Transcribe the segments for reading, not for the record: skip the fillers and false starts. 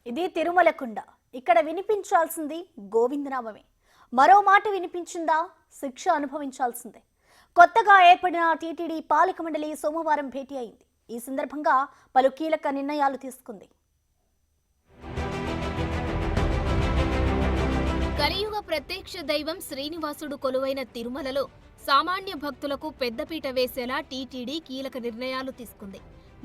ఇది తిరుమలకుండ. ఇక్కడ వినిపించాల్సింది గోవిందనామమే. మరో మాట వినిపించిందా శిక్ష అనుభవించాల్సిందే. కొత్తగా ఏర్పడిన టీటీడీ పాలక మండలి సోమవారం భేటీ అయింది. ఈ సందర్భంగా పలు కీలక నిర్ణయాలు తీసుకుంది. కలియుగ ప్రత్యక్ష దైవం శ్రీనివాసుడు కొలువైన తిరుమలలో సామాన్య భక్తులకు పెద్దపీట వేసేలా టీటీడీ కీలక నిర్ణయాలు తీసుకుంది.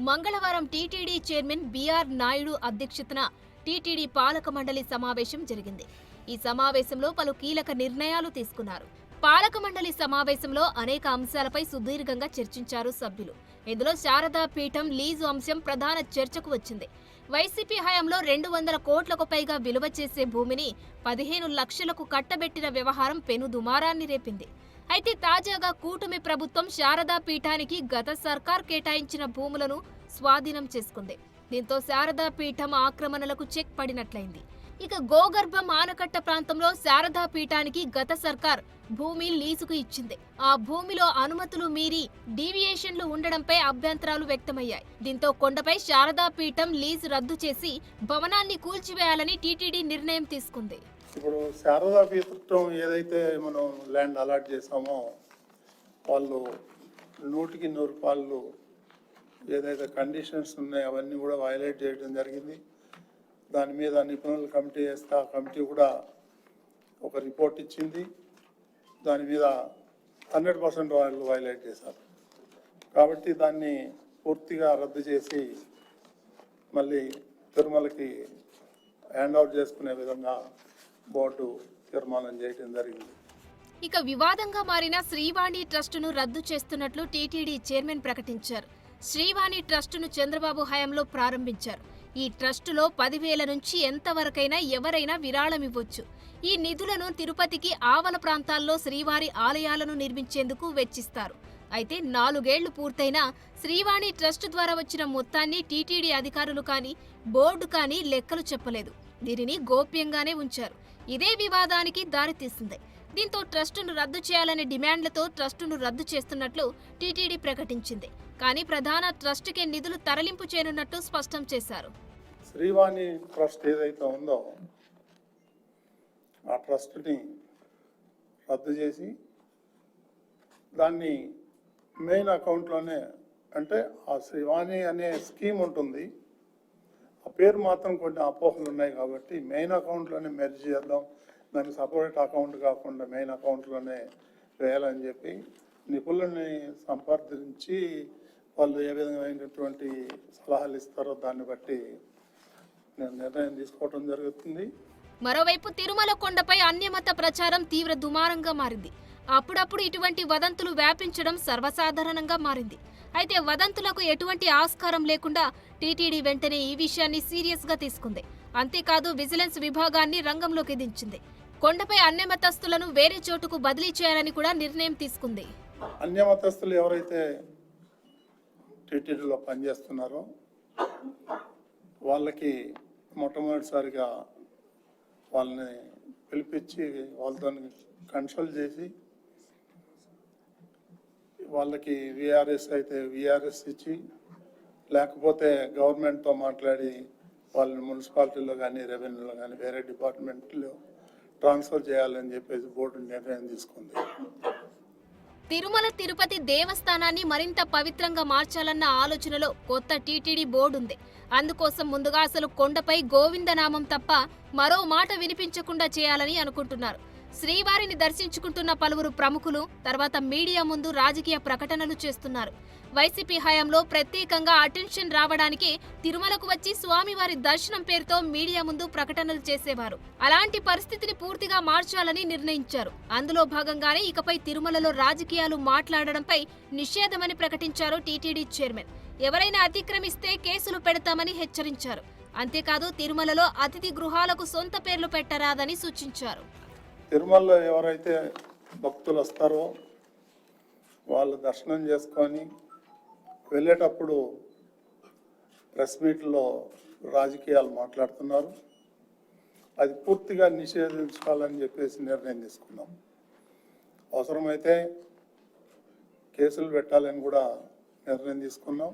మంగళవారం టీటీడీ చైర్మన్ బిఆర్ నాయుడు అధ్యక్షతన టీటీడీ పాలక మండలి సమావేశం జరిగింది. ఈ సమావేశంలో పలు కీలక నిర్ణయాలు తీసుకున్నారు. పాలక మండలి సమావేశంలో అనేక అంశాలపై సుదీర్ఘంగా చర్చించారు సభ్యులు. ఇందులో శారదా పీఠం లీజు అంశం ప్రధాన చర్చకు వచ్చింది. వైసీపీ హయాంలో 200 కోట్లకు పైగా విలువ చేసే భూమిని 15 లక్షలకు కట్టబెట్టిన వ్యవహారం పెను దుమారాన్ని రేపింది. అయితే తాజాగా కూటమి ప్రభుత్వం శారదా పీఠానికి గత సర్కార్ కేటాయించిన భూములను స్వాధీనం చేసుకుంది. దీంతో శారదా పీఠం ఆక్రమణలకు చెక్ పడినట్లయింది. ఇక గోగర్భం ఆనకట్ట ప్రాంతంలో శారదా పీఠానికి గత సర్కార్ భూమి లీజుకు ఇచ్చింది. ఆ భూమిలో అనుమతులు మీరి డీవియేషన్లు ఉండడంపై అభ్యంతరాలు వ్యక్తమయ్యాయి. దీంతో కొండపై శారదా పీఠం లీజు రద్దు చేసి భవనాన్ని కూల్చివేయాలని టీటీడీ నిర్ణయం తీసుకుంది. ఇప్పుడు శారదా పీఠం ఏదైతే మనం ల్యాండ్ అలాట్ చేసామో వాళ్ళు 100కి 100 రూపాయలు ఏదైతే కండిషన్స్ ఉన్నాయో అవన్నీ కూడా వైలేట్ చేయడం జరిగింది. దాని మీద నిపుణుల కమిటీ వేస్తే ఆ కమిటీ కూడా ఒక రిపోర్ట్ ఇచ్చింది. దాని మీద 100% వాళ్ళు వైలేట్ చేశారు. కాబట్టి దాన్ని పూర్తిగా రద్దు చేసి మళ్ళీ తిరుమలకి హ్యాండ్ ఓవర్ చేసుకునే విధంగా బోర్డు తీర్మానం చేయడం జరిగింది. ఇక వివాదంగా మారిన శ్రీవాణి ట్రస్టును రద్దు చేస్తున్నట్లు టీటీడీ చైర్మన్ ప్రకటించారు. శ్రీవాణి ట్రస్టును చంద్రబాబు హయాంలో ప్రారంభించారు. ఈ ట్రస్టులో 10,000 నుంచి ఎంతవరకైనా ఎవరైనా విరాళం ఇవ్వొచ్చు. ఈ నిధులను తిరుపతికి ఆవల ప్రాంతాల్లో శ్రీవారి ఆలయాలను నిర్మించేందుకు వెచ్చిస్తారు. అయితే 4 ఏళ్లు పూర్తయినా శ్రీవాణి ట్రస్ట్ ద్వారా వచ్చిన మొత్తాన్ని టీటీడీ అధికారులు కానీ బోర్డు కానీ లెక్కలు చెప్పలేదు. దీనిని గోప్యంగానే ఉంచారు. ఇదే వివాదానికి దారితీసింది. దీంతో ట్రస్టును రద్దు చేయాలనే డిమాండ్లతో ట్రస్టును రద్దు చేస్తున్నట్లు టీటీడీ ప్రకటించింది. కానీ ప్రధాన ట్రస్టుకే నిధులు తరలింపు చేయనున్నట్టు స్పష్టం చేశారు. శ్రీవాణి ట్రస్ట్ ఏదైతే ఉందో ఆ ట్రస్ట్ని రద్దు చేసి దాన్ని మెయిన్ అకౌంట్లోనే, అంటే ఆ శ్రీవాణి అనే స్కీమ్ ఉంటుంది, ఆ పేరు మాత్రం కొన్ని అపోహలు ఉన్నాయి కాబట్టి మెయిన్ అకౌంట్లోనే మెర్జ్ చేద్దాం, దానికి సపరేట్ అకౌంట్ కాకుండా మెయిన్ అకౌంట్లోనే వేయాలని చెప్పి నిపుణులని సంప్రదించి వాళ్ళు ఏ విధమైనటువంటి సలహాలు ఇస్తారో దాన్ని బట్టి నేను నిర్ణయం తీసుకోవడం జరుగుతుంది. మరోవైపు తిరుమల కొండపై అన్యమత ప్రచారం తీవ్ర దుమారంగా మారింది. అప్పుడప్పుడు ఇటువంటి వదంతులు వ్యాపించడం సర్వసాధారణంగా మారింది. అయితే వదంతులకు ఎటువంటి ఆస్కారం లేకుండా టీటీడీ వెంటనే ఈ విషయాన్ని సీరియస్ గా తీసుకుంది. అంతేకాదు విజిలెన్స్ విభాగాన్ని రంగంలోకి దించింది. కొండపై అన్యమతస్తులను వేరే చోటుకు బదిలీ చేయాలని కూడా నిర్ణయం తీసుకుంది. అన్యమతస్తులు ఎవరైతే టీటీడీలో పనిచేస్తున్నారో వాళ్ళకి మొట్టమొదటిసారిగా వాళ్ళని పిలిపించి వాళ్ళతో కన్సల్ట్ చేసి వాళ్ళకి విఆర్ఎస్ అయితే విఆర్ఎస్ ఇచ్చి, లేకపోతే గవర్నమెంట్తో మాట్లాడి వాళ్ళని మున్సిపాలిటీలో కానీ రెవెన్యూలో కానీ వేరే డిపార్ట్మెంట్లో ట్రాన్స్ఫర్ చేయాలని చెప్పేసి బోర్డు నిర్ణయం తీసుకుంది. తిరుమల తిరుపతి దేవస్థానాన్ని మరింత పవిత్రంగా మార్చాలన్న ఆలోచనలో కొత్త టీటీడీ బోర్డు ఉంది. అందుకోసం ముందుగా అసలు కొండపై గోవిందనామం తప్ప మరో మాట వినిపించకుండా చేయాలని అనుకుంటున్నారు. శ్రీవారిని దర్శించుకుంటున్న పలువురు ప్రముఖులు తర్వాత మీడియా ముందు రాజకీయ ప్రకటనలు చేస్తున్నారు. వైసీపీ హయాంలో ప్రత్యేకంగా అటెన్షన్ రావడానికి తిరుమలకు వచ్చి స్వామివారి దర్శనం పేరుతో మీడియా ముందు ప్రకటనలు చేసేవారు. అలాంటి పరిస్థితిని పూర్తిగా మార్చాలని నిర్ణయించారు. అందులో భాగంగానే ఇకపై తిరుమలలో రాజకీయాలు మాట్లాడడంపై నిషేధమని ప్రకటించారు టీటీడీ చైర్మన్. ఎవరైనా అతిక్రమిస్తే కేసులు పెడతామని హెచ్చరించారు. అంతేకాదు తిరుమలలో అతిథి గృహాలకు సొంత పేర్లు పెట్టరాదని సూచించారు. తిరుమలలో ఎవరైతే భక్తులు వస్తారో వాళ్ళు దర్శనం చేసుకొని వెళ్ళేటప్పుడు ప్రెస్ మీట్లో రాజకీయాలు మాట్లాడుతున్నారు. అది పూర్తిగా నిషేధించాలని చెప్పేసి నిర్ణయం తీసుకున్నాం. అవసరమైతే కేసులు పెట్టాలని కూడా నిర్ణయం తీసుకున్నాం.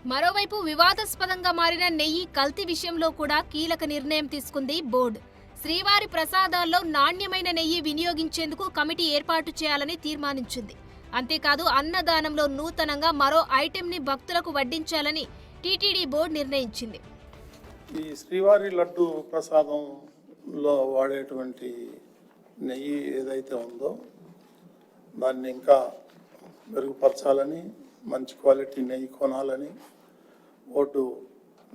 మరోవైపు వివాదాస్పదంగా మారిన నెయ్యి కల్తీ విషయంలో కూడా కీలక నిర్ణయం తీసుకుంది బోర్డు. శ్రీవారి ప్రసాదాల్లో నాణ్యమైన నెయ్యి వినియోగించేందుకు కమిటీ ఏర్పాటు చేయాలని తీర్మానించింది. అంతేకాదు అన్నదానంలో నూతనంగా మరో ఐటెంని భక్తులకు వడ్డించాలని టీటీడీ బోర్డు నిర్ణయించింది. ఈ శ్రీవారి లడ్డు ప్రసాదంలో వాడేటువంటి నెయ్యి ఏదైతే ఉందో దాన్ని ఇంకా మెరుగుపరచాలని, మంచి క్వాలిటీ నెయ్యి కొనాలని బోర్డు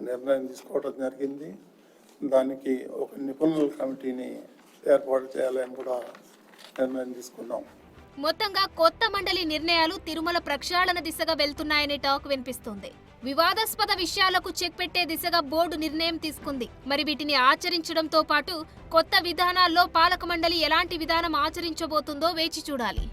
నిర్ణయం తీసుకోవడం జరిగింది. దానికి ఒక నిపుణుల కమిటీని ఏర్పాటు చేయాలని కూడా నిర్ణయం తీసుకున్నాం. మొత్తంగా కొత్త మండలి నిర్ణయాలు తిరుమల ప్రక్షాళన దిశగా వెళ్తున్నాయనే టాక్ వినిపిస్తోంది. వివాదాస్పద విషయాలకు చెక్ పెట్టే దిశగా బోర్డు నిర్ణయం తీసుకుంది. మరి వీటిని ఆచరించడంతో పాటు కొత్త విధానాల్లో పాలక మండలి ఎలాంటి విధానం ఆచరించబోతుందో వేచి చూడాలి.